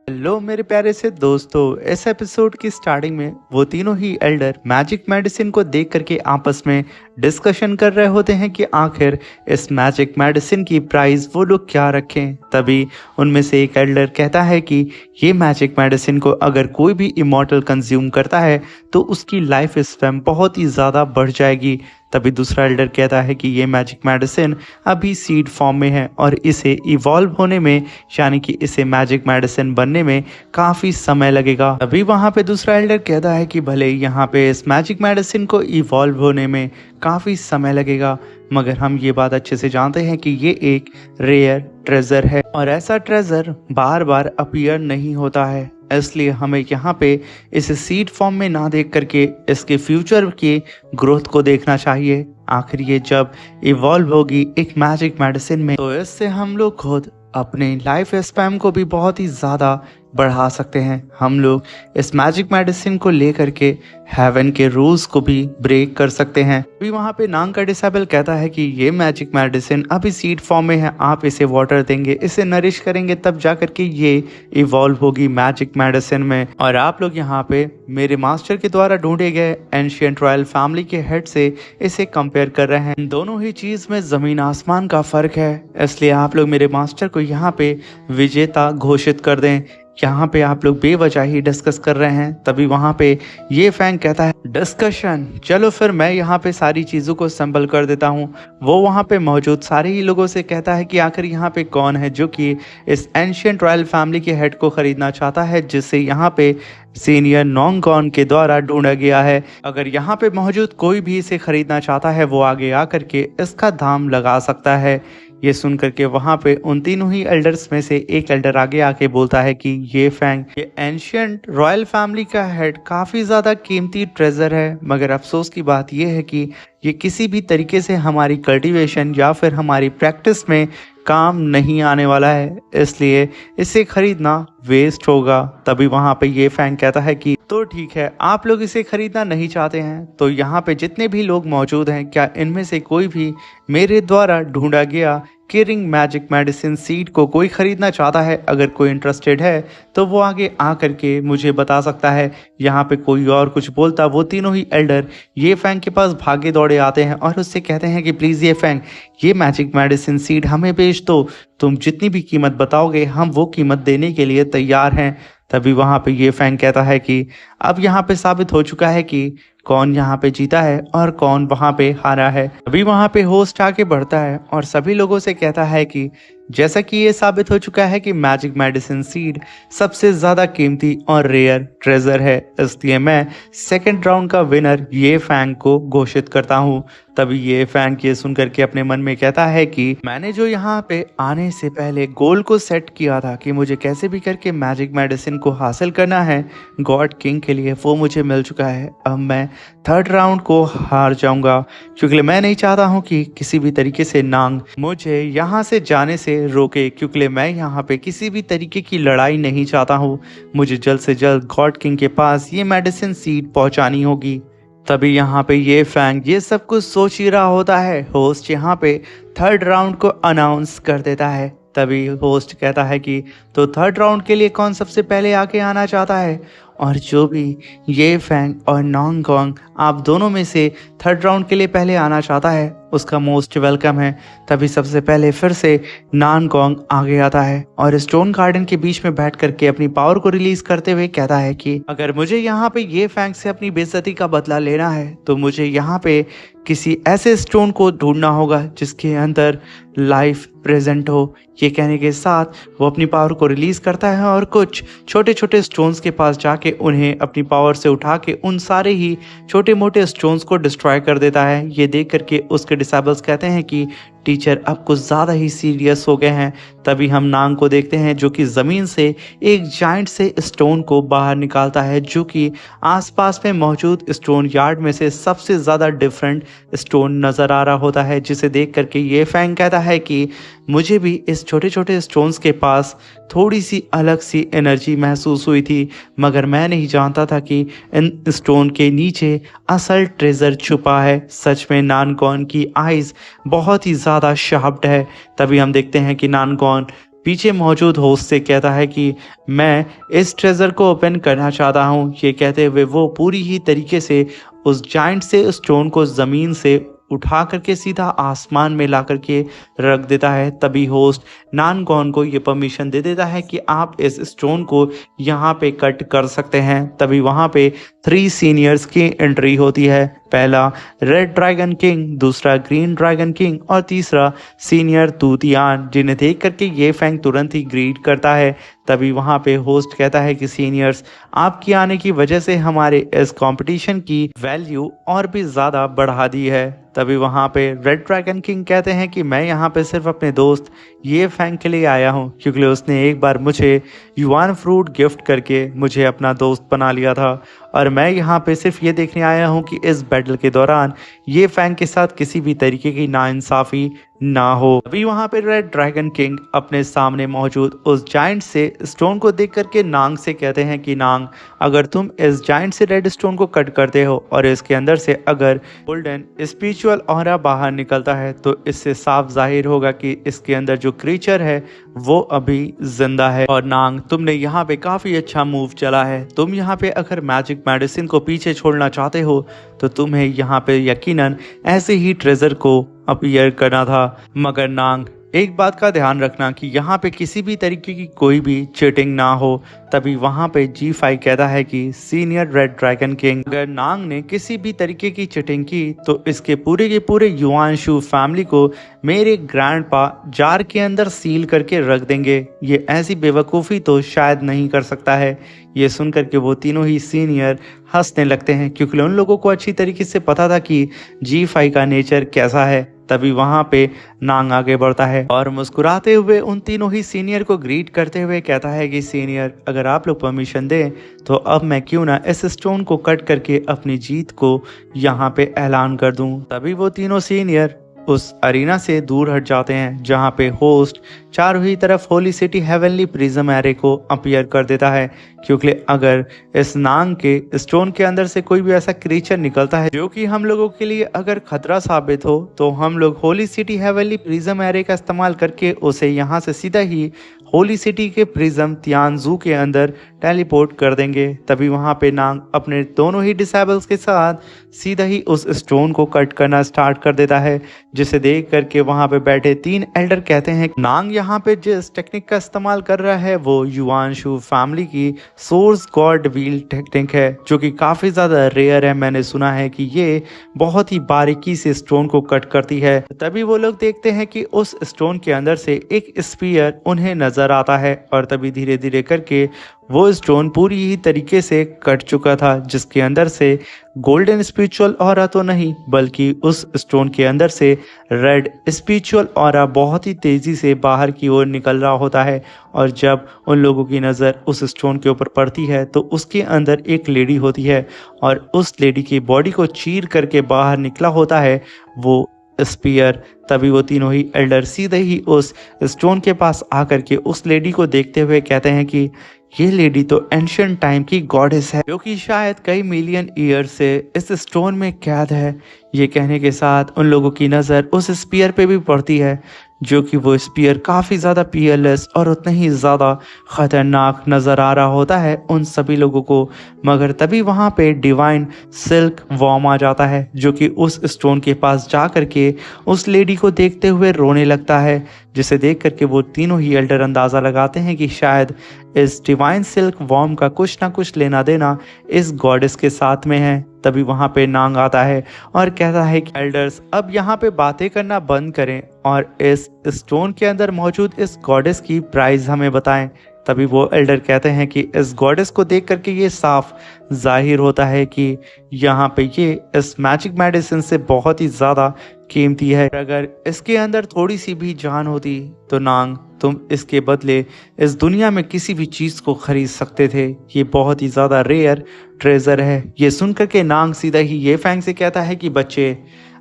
Hello मेरे प्यारे से दोस्तों, इस एपिसोड की स्टार्टिंग में वो तीनों ही एल्डर मैजिक मेडिसिन को देख करके आपस में डिस्कशन कर रहे होते हैं कि आखिर इस मैजिक मेडिसिन की प्राइस वो लोग क्या रखें। तभी उनमें से एक एल्डर कहता है कि ये मैजिक मेडिसिन को अगर कोई भी इमॉर्टल कंज्यूम करता है तो उसकी लाइफ स्पैन बहुत ही ज़्यादा बढ़ जाएगी। तभी दूसरा एल्डर कहता है कि ये मैजिक मेडिसिन अभी सीड फॉर्म में है और इसे इवॉल्व होने में, यानी कि इसे मैजिक मेडिसिन बनने में काफ़ी समय लगेगा। अभी वहाँ पे दूसरा एल्डर कहता है कि भले यहाँ पे इस मैजिक मेडिसिन को इवॉल्व होने में काफ़ी समय लगेगा, मगर हम ये बात अच्छे से जानते हैं कि ये एक रेयर ट्रेजर है और ऐसा ट्रेजर बार बार अपीयर नहीं होता है। इसलिए हमें यहाँ पे इसे सीड फॉर्म में ना देख करके इसके फ्यूचर की ग्रोथ को देखना चाहिए। आखिर ये जब इवॉल्व होगी एक मैजिक मेडिसिन में तो इससे हम लोग खुद अपने लाइफ स्पैन को भी बहुत ही ज़्यादा बढ़ा सकते हैं। हम लोग इस मैजिक मेडिसिन को लेकर के हेवन के रूल्स को भी ब्रेक कर सकते हैं। अभी वहाँ पे नांग का डिसेबल कहता है कि ये मैजिक मेडिसिन अभी सीड फॉर्म में है, आप इसे वाटर देंगे, इसे नरिश करेंगे, तब जा करके ये इवॉल्व होगी मैजिक मेडिसिन में। और आप लोग यहाँ पे मेरे मास्टर के द्वारा ढूंढे गए एंशिएंट रॉयल फैमिली के हेड से इसे कंपेयर कर रहे हैं। दोनों ही चीज में जमीन आसमान का फर्क है, इसलिए आप लोग मेरे मास्टर को यहाँ पे विजेता घोषित कर दें। यहाँ पे आप लोग बेवजह ही डिस्कस कर रहे हैं। तभी वहाँ पे ये फैंग कहता है डिस्कशन, चलो फिर मैं यहाँ पे सारी चीज़ों को संभल कर देता हूँ। वो वहाँ पे मौजूद सारे ही लोगों से कहता है कि आखिर यहाँ पे कौन है जो कि इस एंशिएंट रॉयल फैमिली के हेड को खरीदना चाहता है, जिससे यहाँ पे सीनियर नोंगगॉन के द्वारा ढूंढा गया है। अगर यहाँ पे मौजूद कोई भी इसे खरीदना चाहता है वो आगे आकर के इसका दाम लगा सकता है। ये सुन करके वहाँ पे उन तीनों ही एल्डर्स में से एक एल्डर आगे आके बोलता है कि ये फैंग, ये एंशिएंट रॉयल फैमिली का हेड काफ़ी ज़्यादा कीमती ट्रेजर है, मगर अफसोस की बात यह है कि ये किसी भी तरीके से हमारी कल्टीवेशन या फिर हमारी प्रैक्टिस में काम नहीं आने वाला है, इसलिए इसे खरीदना वेस्ट होगा। तभी वहाँ पे ये फैंग कहता है कि तो ठीक है, आप लोग इसे खरीदना नहीं चाहते हैं तो यहाँ पे जितने भी लोग मौजूद हैं, क्या इनमें से कोई भी मेरे द्वारा ढूंढा गया किरिंग मैजिक मेडिसिन सीड को कोई खरीदना चाहता है? अगर कोई इंटरेस्टेड है तो वो आगे आ करके मुझे बता सकता है। यहाँ पे कोई और कुछ बोलता वो तीनों ही एल्डर ये फैंग के पास भागे दौड़े आते हैं और उससे कहते हैं कि प्लीज़ ये फैंग, ये मैजिक मेडिसिन सीड हमें बेच दो, तुम जितनी भी कीमत बताओगे हम वो कीमत देने के लिए तैयार हैं। तभी वहाँ पे ये फैंग कहता है कि अब यहाँ पे साबित हो चुका है कि कौन यहाँ पे जीता है और कौन वहाँ पे हारा है। अभी वहाँ पे होस्ट आके बढ़ता है और सभी लोगों से कहता है कि जैसा कि ये साबित हो चुका है कि मैजिक मेडिसिन सीड सबसे ज़्यादा कीमती और रेयर ट्रेजर है, इसलिए मैं सेकंड राउंड का विनर ये फैंग को घोषित करता हूँ। तभी ये फैंग ये सुन करके अपने मन में कहता है कि मैंने जो यहाँ पे आने से पहले गोल को सेट किया था कि मुझे कैसे भी करके मैजिक मेडिसिन को हासिल करना है गॉड किंग के लिए, वो मुझे मिल चुका है। अब मैं थर्ड राउंड को हार जाऊंगा क्योंकि मैं नहीं चाहता हूं कि किसी भी तरीके से नांग मुझे यहां से जाने से रोके, क्योंकि मैं यहां पे किसी भी तरीके की लड़ाई नहीं चाहता हूं। मुझे जल्द से जल्द गॉड किंग के पास ये मेडिसिन सीड पहुंचानी होगी। तभी यहाँ पे ये फैंग ये सब कुछ सोच ही रहा होता है। होस्ट यहाँ पे थर्ड राउंड को अनाउंस कर देता है। तभी होस्ट कहता है कि तो थर्ड राउंड के लिए कौन सबसे पहले आके आना चाहता है? और जो भी ये फैंग और नोंगगॉन आप दोनों में से थर्ड राउंड के लिए पहले आना चाहता है उसका मोस्ट वेलकम है। तभी सबसे पहले फिर से नोंगगॉन आगे आता है और स्टोन गार्डन के बीच में बैठ करके अपनी पावर को रिलीज करते हुए कहता है कि अगर मुझे यहाँ पे ये फैंग से अपनी बेइज्जती का बदला लेना है तो मुझे यहाँ पे किसी ऐसे स्टोन को ढूंढना होगा जिसके अंदर लाइफ प्रेजेंट हो। ये कहने के साथ वो अपनी पावर को रिलीज करता है और कुछ छोटे छोटे स्टोन्स के पास जाके उन्हें अपनी पावर से उठा के उन सारे ही छोटे मोटे स्टोन्स को डिस्ट्रॉय कर देता है। ये देख करके उसके डिसेबल्स कहते हैं कि टीचर अब कुछ ज़्यादा ही सीरियस हो गए हैं। तभी हम नांग को देखते हैं जो कि ज़मीन से एक जाइंट से स्टोन को बाहर निकालता है, जो कि आसपास में मौजूद स्टोन यार्ड में से सबसे ज़्यादा डिफरेंट स्टोन नज़र आ रहा होता है, जिसे देख करके ये फैंग कहता है कि मुझे भी इस छोटे छोटे स्टोन्स के पास थोड़ी सी अलग सी एनर्जी महसूस हुई थी, मगर मैं नहीं जानता था कि इन स्टोन के नीचे असल ट्रेजर छुपा है। सच में नोंगगॉन की आइज़ बहुत ही ज़्यादा शार्प्ड है। तभी हम देखते हैं कि नोंगगॉन पीछे मौजूद होस्ट से कहता है कि मैं इस ट्रेजर को ओपन करना चाहता हूँ। ये कहते हुए वो पूरी ही तरीके से उस जाइंट से स्टोन को ज़मीन से उठा करके सीधा आसमान में ला करके रख देता है। तभी होस्ट नानगॉन को ये परमिशन दे देता है कि आप इस स्टोन को यहाँ पे कट कर सकते हैं। तभी वहाँ पे 3 सीनियर्स की एंट्री होती है। पहला रेड ड्रैगन किंग, दूसरा ग्रीन ड्रैगन किंग और तीसरा सीनियर तूतियान, जिन्हें देख करके ये फैंग तुरंत ही ग्रीट करता है। तभी वहाँ पे होस्ट कहता है कि सीनियर्स, आपकी आने की वजह से हमारे इस कंपटीशन की वैल्यू और भी ज़्यादा बढ़ा दी है। तभी वहाँ पे रेड ड्रैगन किंग कहते हैं कि मैं यहाँ पे सिर्फ अपने दोस्त ये फैंग के लिए आया हूँ, क्योंकि उसने एक बार मुझे युआन फ्रूट गिफ्ट करके मुझे अपना दोस्त बना लिया था, और मैं यहाँ पे सिर्फ ये देखने आया हूँ कि इस बैटल के दौरान ये फैंग के साथ किसी भी तरीके की नाइंसाफ़ी ना हो। अभी वहाँ पे रेड ड्रैगन किंग अपने सामने मौजूद उस जाइंट से स्टोन को देख करके नांग से कहते हैं कि नांग, अगर तुम इस जाइंट से रेड स्टोन को कट करते हो और इसके अंदर से अगर गोल्डन स्पिरिचुअल ऑरा बाहर निकलता है तो इससे साफ जाहिर होगा कि इसके अंदर जो क्रीचर है वो अभी जिंदा है। और नांग, तुमने यहाँ पे काफी अच्छा मूव चला है। तुम यहाँ पे अगर मैजिक मेडिसिन को पीछे छोड़ना चाहते हो तो तुम्हें यहाँ पे यकीनन ऐसे ही ट्रेजर को अपीयर करना था। मगर नांग, एक बात का ध्यान रखना कि यहाँ पे किसी भी तरीके की कोई भी चीटिंग ना हो। तभी वहाँ पे G5 कहता है कि सीनियर रेड ड्रैगन किंग, अगर नांग ने किसी भी तरीके की चीटिंग की तो इसके पूरे के पूरे युआनशु फैमिली को मेरे ग्रैंडपा जार के अंदर सील करके रख देंगे। ये ऐसी बेवकूफ़ी तो शायद नहीं कर सकता है। ये सुनकर के वो तीनों ही सीनियर हंसने लगते हैं, क्योंकि उन लोगों को अच्छी तरीके से पता था कि G5 का नेचर कैसा है। तभी वहाँ पे नांग आगे बढ़ता है और मुस्कुराते हुए उन तीनों ही सीनियर को ग्रीट करते हुए कहता है कि सीनियर, अगर आप लोग परमिशन दें तो अब मैं क्यों ना इस स्टोन को कट करके अपनी जीत को यहाँ पे ऐलान कर दूं। तभी वो तीनों सीनियर उस अरीना से दूर हट जाते हैं, जहाँ पे होस्ट चारों ही तरफ holy city heavenly prism array को अपीयर कर देता है, क्योंकि अगर इस नांग के स्टोन के अंदर से कोई भी ऐसा क्रीचर निकलता है जो कि हम लोगों के लिए अगर खतरा साबित हो तो हम लोग holy city heavenly prism array का इस्तेमाल करके उसे यहाँ से सीधा ही होली सिटी के प्रिज्म तियानजू के अंदर टेलीपोर्ट कर देंगे। तभी वहाँ पे नांग अपने दोनों ही डिसेबल्स के साथ सीधा ही उस स्टोन को कट करना स्टार्ट कर देता है, जिसे देख करके वहाँ पे बैठे 3 एल्डर कहते हैं नांग यहाँ पे जिस टेक्निक का इस्तेमाल कर रहा है वो युआनशु फैमिली की सोर्स गॉड व्हील टेक्निक है, जो कि काफ़ी ज़्यादा रेयर है। मैंने सुना है कि ये बहुत ही बारीकी से स्टोन को कट करती है। तभी वो लोग देखते हैं कि उस स्टोन के अंदर से एक स्पीयर उन्हें नजर आता है, और तभी धीरे धीरे करके वो स्टोन पूरी ही तरीके से कट चुका था, जिसके अंदर से गोल्डन स्पिरिचुअल ऑरा तो नहीं बल्कि उस स्टोन के अंदर से रेड स्पिरिचुअल ऑरा बहुत ही तेजी से बाहर की ओर निकल रहा होता है। और जब उन लोगों की नज़र उस स्टोन के ऊपर पड़ती है तो उसके अंदर एक लेडी होती है, और उस लेडी की बॉडी को चीर करके बाहर निकला होता है वो स्पीयर। तभी वो तीनों ही एल्डर सीधे ही उस स्टोन के पास आकर के उस लेडी को देखते हुए कहते हैं कि ये लेडी तो एंशिएंट टाइम की गॉडेस है, जो कि शायद कई मिलियन ईयर से इस स्टोन में कैद है। ये कहने के साथ उन लोगों की नज़र उस स्पीयर पे भी पड़ती है, जो कि वो स्पीयर काफ़ी ज़्यादा पीयरलेस और उतना ही ज़्यादा ख़तरनाक नज़र आ रहा होता है उन सभी लोगों को। मगर तभी वहाँ पे डिवाइन सिल्क वॉर्म आ जाता है, जो कि उस स्टोन के पास जा करके उस लेडी को देखते हुए रोने लगता है, जिसे देख करके वो तीनों ही एल्डर अंदाज़ा लगाते हैं कि शायद इस डिवाइन सिल्क वॉर्म का कुछ ना कुछ लेना देना इस गॉडेस के साथ में है। तभी वहाँ पे नांग आता है और कहता है कि एल्डर्स, अब यहाँ पे बातें करना बंद करें और इस स्टोन के अंदर मौजूद इस गॉडेस की प्राइस हमें बताएं। तभी वो एल्डर कहते हैं कि इस गॉडेस को देख करके ये साफ जाहिर होता है कि यहाँ पे ये इस मैजिक मेडिसिन से बहुत ही ज़्यादा कीमती है। अगर इसके अंदर थोड़ी सी भी जान होती तो नांग, तुम इसके बदले इस दुनिया में किसी भी चीज़ को खरीद सकते थे। ये बहुत ही ज़्यादा रेयर ट्रेजर है। ये सुनकर के नांग सीधा ही ये फैंग से कहता है कि बच्चे,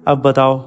अब बताओ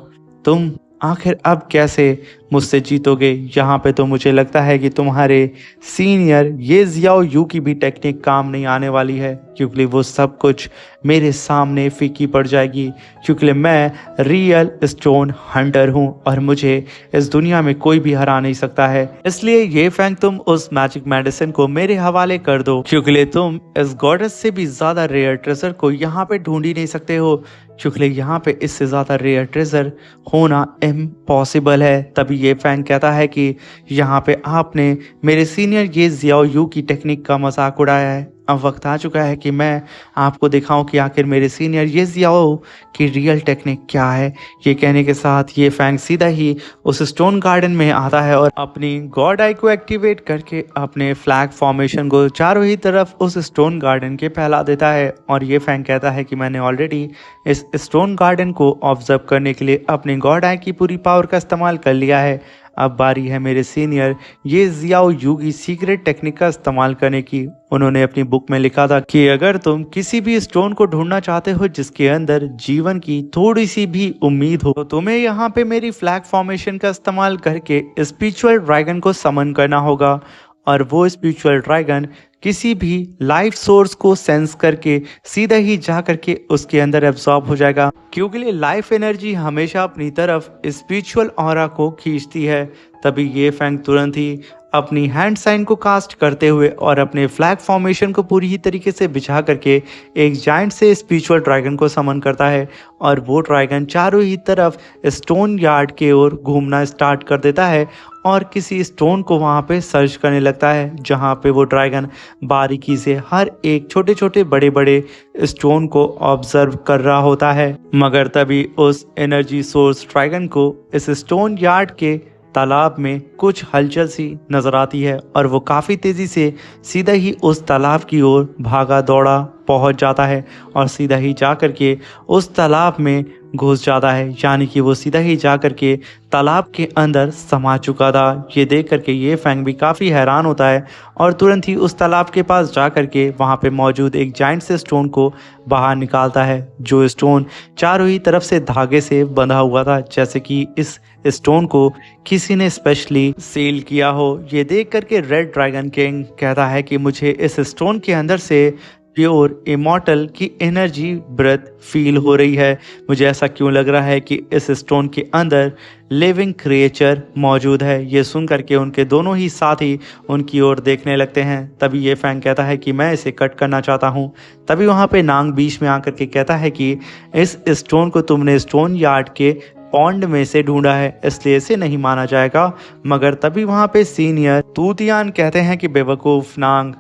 तुम आखिर अब कैसे मुझसे जीतोगे। यहाँ पे तो मुझे लगता है कि तुम्हारे सीनियर ये जियाओ यू की भी टेक्निक काम नहीं आने वाली है, क्योंकि वो सब कुछ मेरे सामने फीकी पड़ जाएगी, क्योंकि मैं रियल स्टोन हंटर हूँ और मुझे इस दुनिया में कोई भी हरा नहीं सकता है। इसलिए ये फैंग तुम उस मैजिक मेडिसिन को मेरे हवाले कर दो, क्योंकि तुम इस गॉडेस से भी ज्यादा रेयर ट्रेजर को यहाँ पे ढूंढ ही नहीं सकते हो, क्योंकि यहाँ पे इससे ज्यादा रेयर ट्रेजर होना इम्पॉसिबल है। तभी ये फैंग कहता है कि यहाँ पे आपने मेरे सीनियर ये जियाओ यू की टेक्निक का मजाक उड़ाया है। अब वक्त आ चुका है कि मैं आपको दिखाऊं कि आखिर मेरे सीनियर ये जियाओ की रियल टेक्निक क्या है। ये कहने के साथ ये फैंग सीधा ही उस स्टोन गार्डन में आता है और अपनी गॉड आई को एक्टिवेट करके अपने फ्लैग फॉर्मेशन को चारों ही तरफ उस स्टोन गार्डन के फैला देता है। और ये फैंग कहता है कि मैंने ऑलरेडी इस स्टोन गार्डन को ऑब्जर्व करने के लिए अपनी गॉड आई की पूरी पावर का इस्तेमाल कर लिया है। अब बारी है मेरे सीनियर ये जियाओ यू की सीक्रेट टेक्निक का इस्तेमाल करने की। उन्होंने अपनी बुक में लिखा था कि अगर तुम किसी भी स्टोन को ढूंढना चाहते हो जिसके अंदर जीवन की थोड़ी सी भी उम्मीद हो, तो तुम्हें यहाँ पे मेरी फ्लैग फॉर्मेशन का इस्तेमाल करके स्पिरिचुअल ड्रैगन को समन करना होगा। और वो स्पिरिचुअल ड्रैगन किसी भी लाइफ सोर्स को सेंस करके सीधा ही जा करके उसके अंदर एब्जॉर्ब हो जाएगा, क्योंकि लाइफ एनर्जी हमेशा अपनी तरफ स्पिरिचुअल ऑरा को खींचती है। तभी ये फैंग तुरंत ही अपनी हैंड साइन को कास्ट करते हुए और अपने फ्लैग फॉर्मेशन को पूरी ही तरीके से बिछा करके एक जाइंट से स्पिरिचुअल ड्रैगन को समन करता है। और वो ड्रैगन चारों ही तरफ स्टोन यार्ड के ओर घूमना स्टार्ट कर देता है और किसी स्टोन को वहाँ पे सर्च करने लगता है, जहाँ पे वो ड्रैगन बारीकी से हर एक छोटे छोटे बड़े बड़े स्टोन को ऑब्जर्व कर रहा होता है। मगर तभी उस एनर्जी सोर्स ड्रैगन को इस स्टोन यार्ड के तालाब में कुछ हलचल सी नजर आती है और वो काफ़ी तेज़ी से सीधा ही उस तालाब की ओर भागा दौड़ा पहुंच जाता है और सीधा ही जा कर के उस तालाब में घुस जाता है। यानी कि वो सीधा ही जा कर के तालाब के अंदर समा चुका था। ये देख करके ये फैंग भी काफ़ी हैरान होता है और तुरंत ही उस तालाब के पास जा कर के वहाँ पे मौजूद एक जाइंट से स्टोन को बाहर निकालता है, जो स्टोन चारों ही तरफ से धागे से बंधा हुआ था, जैसे कि इस स्टोन को किसी ने स्पेशली सील किया हो। ये देख करके रेड ड्रैगन किंग कहता है कि मुझे इस स्टोन के अंदर से प्योर इमॉर्टल की एनर्जी ब्रेथ फील हो रही है। मुझे ऐसा क्यों लग रहा है कि इस स्टोन के अंदर लिविंग क्रिएचर मौजूद है। ये सुन करके उनके दोनों ही साथी उनकी ओर देखने लगते हैं। तभी ये फैंग कहता है कि मैं इसे कट करना चाहता हूँ। तभी वहाँ पे नांग बीच में आकर के कहता है कि इस स्टोन को तुमने स्टोन यार्ड के पॉन्ड में से ढूंढा है, इसलिए इसे नहीं माना जाएगा। मगर तभी वहाँ पे सीनियर तूतियान कहते हैं कि बेवकूफ़ नांग,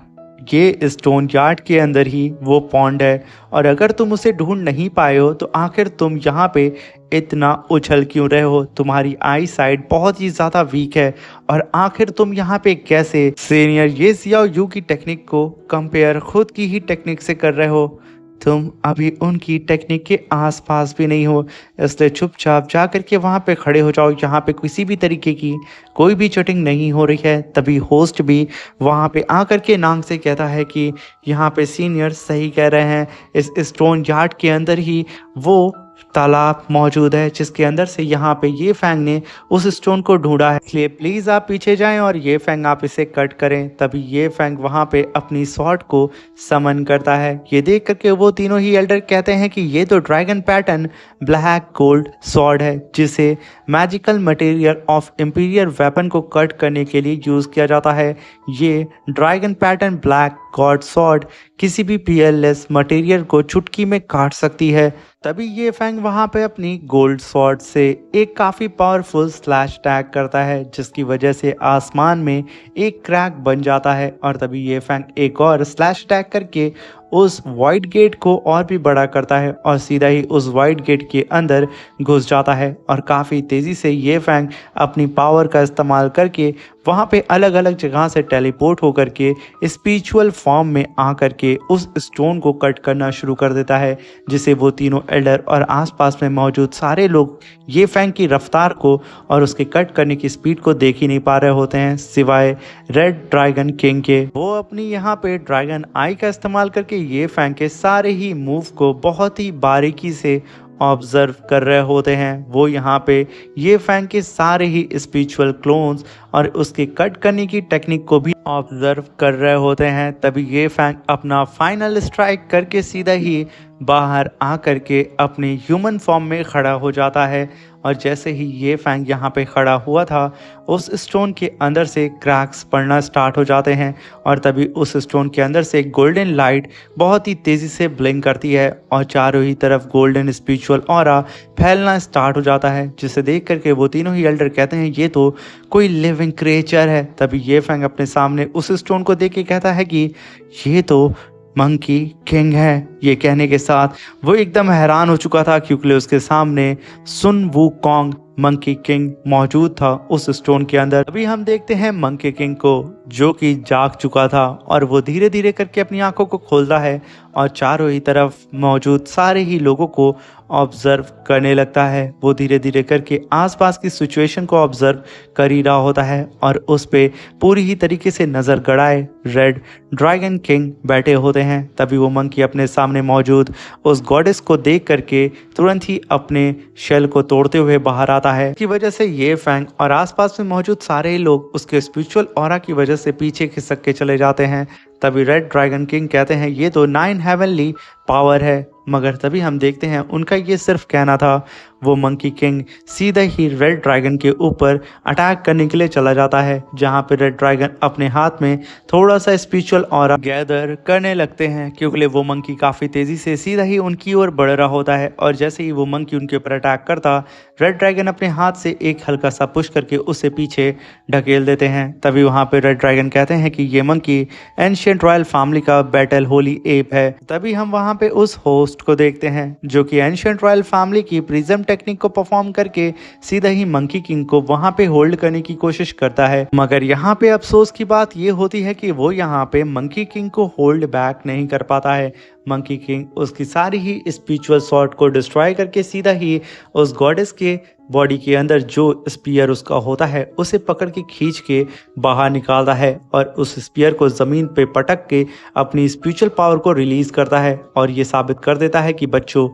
ये स्टोन यार्ड के अंदर ही वो पॉन्ड है और अगर तुम उसे ढूंढ नहीं पाए हो तो आखिर तुम यहाँ पे इतना उछल क्यों रहे हो। तुम्हारी आई साइड बहुत ही ज़्यादा वीक है और आखिर तुम यहाँ पे कैसे सीनियर ये जियाओ यू की टेक्निक को कंपेयर खुद की ही टेक्निक से कर रहे हो। तुम अभी उनकी टेक्निक के आसपास भी नहीं हो, इसलिए चुपचाप जा कर के वहाँ पे खड़े हो जाओ। यहाँ पे किसी भी तरीके की कोई भी चीटिंग नहीं हो रही है। तभी होस्ट भी वहाँ पे आकर के नांग से कहता है कि यहाँ पे सीनियर सही कह रहे हैं, इस स्टोन यार्ड के अंदर ही वो तालाब मौजूद है जिसके अंदर से यहाँ पे ये फैंग ने उस स्टोन को ढूंढा है। इसलिए प्लीज़ आप पीछे जाएं और ये फैंग आप इसे कट करें। तभी ये फैंग वहाँ पे अपनी स्वॉर्ड को समन करता है। ये देख करके वो तीनों ही एल्डर कहते हैं कि ये तो dragon pattern black gold sword है, जिसे magical material of imperial weapon को कट करने के लिए यूज़ किया जाता है। ये dragon pattern black God sword किसी भी पीएलएस मटेरियल को चुटकी में काट सकती है। तभी ये फैंग वहाँ पे अपनी गोल्ड स्वॉर्ड से एक काफ़ी पावरफुल स्लैश टैग करता है, जिसकी वजह से आसमान में एक क्रैक बन जाता है। और तभी ये फैंग एक और स्लैश टैग करके उस वाइट गेट को और भी बड़ा करता है और सीधा ही उस वाइट गेट के अंदर घुस जाता है। और काफ़ी तेज़ी से ये फैंग अपनी पावर का इस्तेमाल करके वहाँ पे अलग अलग जगह से टेलीपोर्ट होकर के स्पिरिचुअल फॉर्म में आकर के उस स्टोन को कट करना शुरू कर देता है, जिसे वो तीनों एल्डर और आसपास में मौजूद सारे लोग ये फैंग की रफ्तार को और उसके कट करने की स्पीड को देख ही नहीं पा रहे होते हैं, सिवाय रेड ड्रैगन किंग के। वो अपनी यहाँ पे ड्रैगन आई का इस्तेमाल करके ये फैंग के सारे ही मूव को बहुत ही बारीकी से ऑब्जर्व कर रहे होते हैं। वो यहाँ पे ये फैंग के सारे ही स्पिरिचुअल क्लोन्स और उसके कट करने की टेक्निक को भी ऑब्जर्व कर रहे होते हैं। तभी ये फैंग अपना फाइनल स्ट्राइक करके सीधा ही बाहर आ करके अपने ह्यूमन फॉर्म में खड़ा हो जाता है। और जैसे ही ये फैंग यहाँ पे खड़ा हुआ था, उस स्टोन के अंदर से क्रैक्स पड़ना स्टार्ट हो जाते हैं और तभी उस स्टोन के अंदर से गोल्डन लाइट बहुत ही तेज़ी से ब्लिंक करती है और चारों ही तरफ गोल्डन स्पिरिचुअल ऑरा फैलना स्टार्ट हो जाता है, जिसे देख करके वो तीनों ही एल्डर कहते हैं ये तो कोई लिविंग क्रिएचर है। तभी ये फैंग अपने सामने उस स्टोन को देख के कहता है कि ये तो मंकी किंग है। ये कहने के साथ वो एकदम हैरान हो चुका था क्योंकि उसके सामने सुन वू कॉन्ग मंकी किंग मौजूद था उस स्टोन के अंदर। अभी हम देखते हैं मंकी किंग को जो कि जाग चुका था और वो धीरे धीरे करके अपनी आंखों को खोलता है और चारों ही तरफ मौजूद सारे ही लोगों को ऑब्जर्व करने लगता है। वो धीरे धीरे करके आसपास की सिचुएशन को ऑब्जर्व कर ही रहा होता है और उस पे पूरी ही तरीके से नज़र गड़ाए रेड ड्रैगन किंग बैठे होते हैं। तभी वो मंकी अपने सामने मौजूद उस गॉडेस को देख करके तुरंत ही अपने शेल को तोड़ते हुए बाहर आता है। इसकी वजह से ये फैंग और आसपास में मौजूद सारे लोग उसके स्पिरिचुअल ऑरा की वजह से पीछे खिसक के चले जाते हैं। तभी रेड ड्रैगन किंग कहते हैं ये तो 9 हेवनली पावर है, मगर तभी हम देखते हैं उनका ये सिर्फ कहना था। वो मंकी किंग सीधा ही रेड ड्रैगन के ऊपर अटैक करने के लिए चला जाता है, जहां पे रेड ड्रैगन अपने हाथ में थोड़ा सा स्पिरिचुअल ऑरा गैदर करने लगते हैं क्योंकि वो मंकी काफ़ी तेज़ी से सीधा ही उनकी ओर बढ़ रहा होता है। और जैसे ही वो मंकी उनके ऊपर अटैक करता, रेड ड्रैगन अपने हाथ से एक हल्का सा पुश करके उसे पीछे ढकेल देते हैं। तभी वहाँ पे रेड ड्रैगन कहते हैं कि ये मंकी एंशिएंट रॉयल फैमिली का बैटल होली एप है। तभी हम वहाँ पे उस होस्ट को देखते हैं जो कि एंशिएंट रॉयल फैमिली की प्रिज्म टेक्निक को परफॉर्म करके सीधा ही मंकी किंग को वहां पे होल्ड करने की कोशिश करता है। मगर यहाँ पे अफसोस की बात ये होती है कि वो यहाँ पे मंकी किंग को होल्ड बैक नहीं कर पाता है। मंकी किंग उसकी सारी ही स्पिरिचुअल सॉर्ट को डिस्ट्रॉय करके सीधा ही उस गॉडेस के बॉडी के अंदर जो स्पीयर उसका होता है उसे पकड़ के खींच के बाहर निकालता है और उस स्पीयर को ज़मीन पे पटक के अपनी स्पिरिचुअल पावर को रिलीज करता है और ये साबित कर देता है कि बच्चों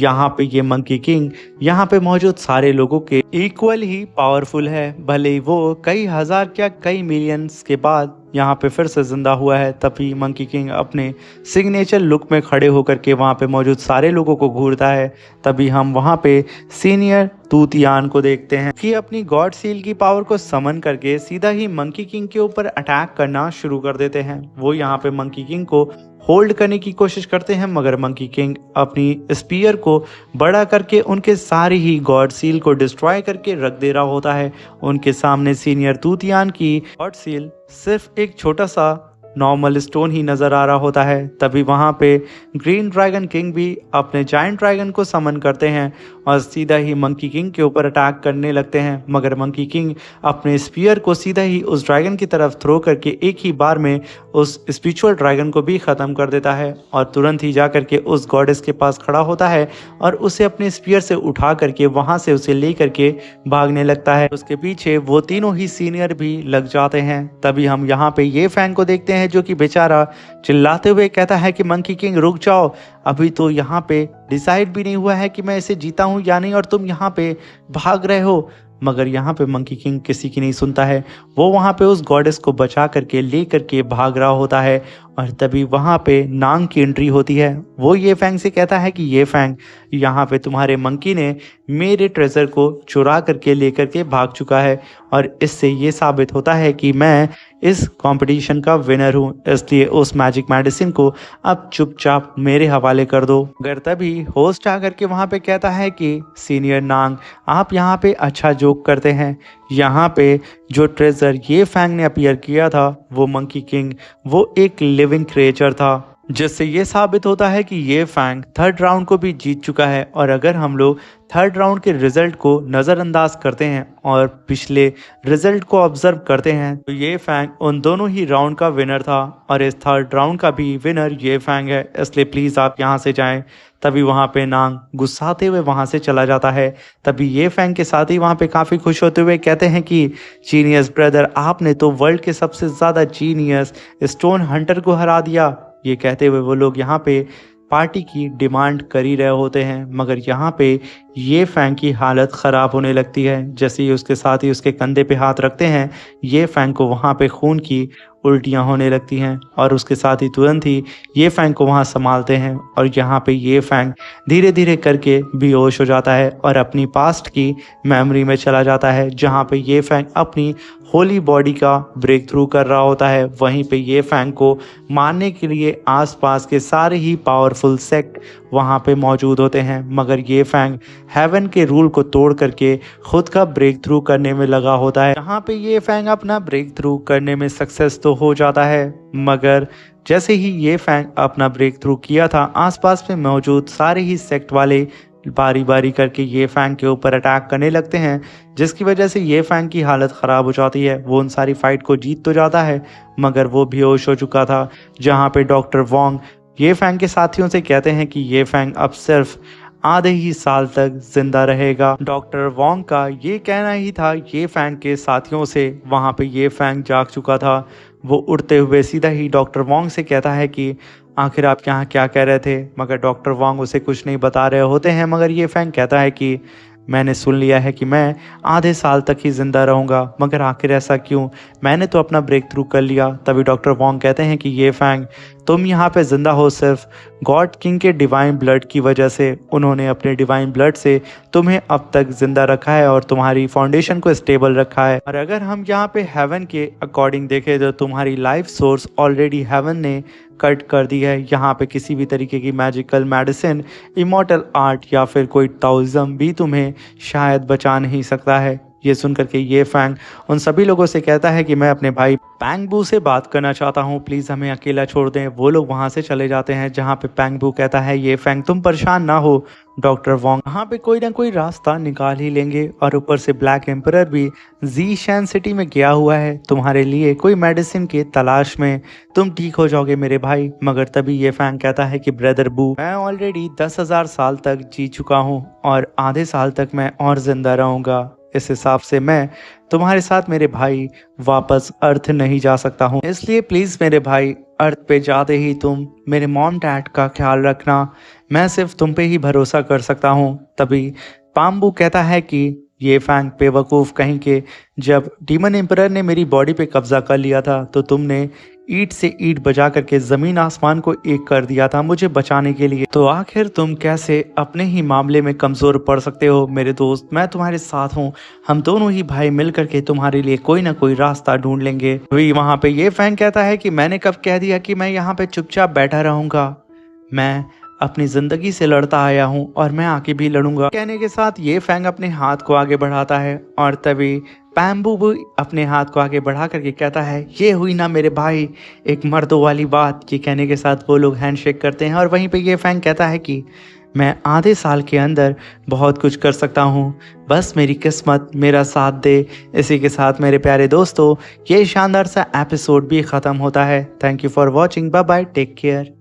यहाँ पे ये मंकी किंग यहाँ पे मौजूद सारे लोगों के इक्वल ही पावरफुल है, भले ही वो कई हजार क्या कई मिलियंस के बाद यहाँ पे फिर से जिंदा हुआ है। तभी मंकी किंग अपने सिग्नेचर लुक में खड़े होकर के वहाँ पे मौजूद सारे लोगों को घूरता है। तभी हम वहाँ पे सीनियर तूतियान को देखते हैं कि अपनी गॉड सील की पावर को समन करके सीधा ही मंकी किंग के ऊपर अटैक करना शुरू कर देते हैं। वो यहाँ पे मंकी किंग को होल्ड करने की कोशिश करते हैं, मगर मंकी किंग अपनी स्पीयर को बड़ा करके उनके सारी ही गॉड सील को डिस्ट्रॉय करके रख दे रहा होता है। उनके सामने सीनियर तूतियान की गॉड सील सिर्फ एक छोटा सा नॉर्मल स्टोन ही नजर आ रहा होता है। तभी वहाँ पे ग्रीन ड्रैगन किंग भी अपने जायंट ड्रैगन को समन करते हैं और सीधा ही मंकी किंग के ऊपर अटैक करने लगते हैं, मगर मंकी किंग अपने स्पीयर को सीधा ही उस ड्रैगन की तरफ थ्रो करके एक ही बार में उस स्पिरिचुअल ड्रैगन को भी ख़त्म कर देता है और तुरंत ही जा करके उस गॉडेस के पास खड़ा होता है और उसे अपने स्पीयर से उठा करके वहाँ से उसे ले करके भागने लगता है। उसके पीछे वो तीनों ही सीनियर भी लग जाते हैं। तभी हम यहाँ पे ये फैंग को देखते हैं जो कि बेचारा चिल्लाते हुए कहता है कि मंकी किंग रुक जाओ, अभी तो यहाँ पे डिसाइड भी नहीं हुआ है कि मैं इसे जीता हूँ या नहीं और तुम यहाँ पे भाग रहे हो। मगर यहाँ पे मंकी किंग किसी की नहीं सुनता है। वो वहाँ पे उस गॉडेस को बचा करके ले करके भाग रहा होता है और तभी वहाँ पे नांग की एंट्री होती है। वो ये फैंग से कहता है कि ये फैंग, यहाँ पे तुम्हारे मंकी ने मेरे ट्रेजर को चुरा करके लेकर के भाग चुका है और इससे ये साबित होता है कि मैं इस कंपटीशन का विनर हूँ, इसलिए उस मैजिक मेडिसिन को अब चुपचाप मेरे हवाले कर दो। अगर तभी होस्ट आकर के वहाँ पे कहता है कि सीनियर नांग, आप यहाँ पे अच्छा जोक करते हैं। यहाँ पे जो ट्रेजर ये फैंग ने अपीयर किया था वो मंकी किंग वो एक लिविंग क्रिएचर था, जिससे ये साबित होता है कि ये फैंग थर्ड राउंड को भी जीत चुका है। और अगर हम लोग थर्ड राउंड के रिजल्ट को नज़रअंदाज करते हैं और पिछले रिजल्ट को ऑब्जर्व करते हैं तो ये फैंग उन दोनों ही राउंड का विनर था और इस थर्ड राउंड का भी विनर ये फैंग है, इसलिए प्लीज़ आप यहाँ से जाएं। तभी वहाँ पे नांग गुस्साते हुए वहाँ से चला जाता है। तभी ये फैंग के साथ ही वहाँ पे काफ़ी खुश होते हुए कहते हैं कि जीनियस ब्रदर, आपने तो वर्ल्ड के सबसे ज़्यादा जीनियस स्टोन हंटर को हरा दिया। ये कहते हुए वो लोग यहाँ पे पार्टी की डिमांड कर ही रहे होते हैं, मगर यहाँ पे ये फैंग की हालत ख़राब होने लगती है। जैसे ही उसके साथ ही उसके कंधे पे हाथ रखते हैं, ये फैंग को वहाँ पे खून की उल्टियाँ होने लगती हैं और उसके साथ ही तुरंत ही ये फैंग को वहाँ संभालते हैं और यहाँ पे ये फैंग धीरे धीरे करके बेहोश हो जाता है और अपनी पास्ट की मेमोरी में चला जाता है, जहाँ पे ये फैंग अपनी होली बॉडी का ब्रेक थ्रू कर रहा होता है। वहीं पे ये फैंग को मारने के लिए आसपास के सारे ही पावरफुल सेक्ट वहाँ पे मौजूद होते हैं, मगर ये फैंग हेवन के रूल को तोड़ करके खुद का ब्रेक थ्रू करने में लगा होता है। यहाँ पे ये फैंग अपना ब्रेक थ्रू करने में सक्सेस तो हो जाता है, मगर जैसे ही ये फैंग अपना ब्रेक थ्रू किया था, आसपास में मौजूद सारे ही सेक्ट वाले बारी बारी करके ये फैंग के ऊपर अटैक करने लगते हैं, जिसकी वजह से ये फैंग की हालत ख़राब हो जाती है। वो उन सारी फाइट को जीत तो जाता है, मगर वो बेहोश हो चुका था। जहाँ पे डॉक्टर वोंग ये फैंग के साथियों से कहते हैं कि ये फैंग अब सिर्फ आधे ही साल तक जिंदा रहेगा। डॉक्टर वोंग का ये कहना ही था ये फैंग के साथियों से। वहाँ पे ये फैंग जाग चुका था। वो उड़ते हुए सीधा ही डॉक्टर वोंग से कहता है कि आखिर आप यहाँ क्या कह रहे थे, मगर डॉक्टर वोंग उसे कुछ नहीं बता रहे होते हैं। मगर ये फैंग कहता है कि मैंने सुन लिया है कि मैं आधे साल तक ही ज़िंदा रहूँगा, मगर आखिर ऐसा क्यों, मैंने तो अपना ब्रेक थ्रू कर लिया। तभी डॉक्टर वोंग कहते हैं कि ये फैंग तुम यहाँ पे ज़िंदा हो सिर्फ गॉड किंग के डिवाइन ब्लड की वजह से। उन्होंने अपने डिवाइन ब्लड से तुम्हें अब तक ज़िंदा रखा है और तुम्हारी फाउंडेशन को स्टेबल रखा है। और अगर हम यहाँ पे हेवन के अकॉर्डिंग देखें तो तुम्हारी लाइफ सोर्स ऑलरेडी हेवन ने कट कर दी है। यहाँ पे किसी भी तरीके की मैजिकल मेडिसिन, इमॉर्टल आर्ट या फिर कोई ताओइज्म भी तुम्हें शायद बचा नहीं सकता है। ये सुन करके ये फैंग उन सभी लोगों से कहता है कि मैं अपने भाई पैंगबू से बात करना चाहता हूँ, प्लीज़ हमें अकेला छोड़ दें। वो लोग वहाँ से चले जाते हैं, जहाँ पे पैंगबू कहता है ये फैंग तुम परेशान ना हो, डॉक्टर वोंग यहाँ पे कोई ना कोई रास्ता निकाल ही लेंगे। और ऊपर से ब्लैक एम्परर भी जी शैन सिटी में गया हुआ है तुम्हारे लिए कोई मेडिसिन के तलाश में, तुम ठीक हो जाओगे मेरे भाई। मगर तभी ये फैंग कहता है कि ब्रदर बू, मैं ऑलरेडी 10,000 साल तक जी चुका हूँ और आधे साल तक मैं और जिंदा रहूँगा। इस हिसाब से मैं तुम्हारे साथ मेरे भाई वापस अर्थ नहीं जा सकता हूँ, इसलिए प्लीज़ मेरे भाई अर्थ पे जाते ही तुम मेरे मॉम डैड का ख्याल रखना, मैं सिर्फ तुम पे ही भरोसा कर सकता हूँ। तभी पाम्बू कहता है कि ये फैंग बेवकूफ़ कहीं के, जब डीमन एम्परर ने मेरी बॉडी पे कब्जा कर लिया था तो तुमने ईंट से ईंट बजा करके ज़मीन आसमान को एक कर दिया था मुझे बचाने के लिए। तो आखिर तुम कैसे अपने ही मामले में कमज़ोर पड़ सकते हो मेरे दोस्त, मैं तुम्हारे साथ हूँ, हम दोनों ही भाई मिल करके तुम्हारे लिए कोई ना कोई रास्ता ढूंढ लेंगे। वही वहाँ पे ये फैंग कहता है कि मैंने कब कह दिया कि मैं यहाँ पे चुपचाप बैठा रहूँगा, मैं अपनी ज़िंदगी से लड़ता आया हूँ और मैं आगे भी लड़ूंगा। कहने के साथ ये फैंग अपने हाथ को आगे बढ़ाता है और तभी पैम्बू भी अपने हाथ को आगे बढ़ा करके कहता है ये हुई ना मेरे भाई एक मर्दों वाली बात। ये कहने के साथ वो लोग हैंडशेक करते हैं और वहीं पे ये फैंग कहता है कि मैं आधे साल के अंदर बहुत कुछ कर सकता हूँ, बस मेरी किस्मत मेरा साथ दे। इसी के साथ मेरे प्यारे दोस्तों ये शानदार सा एपिसोड भी ख़त्म होता है। Thank you for watching, bye bye, take care.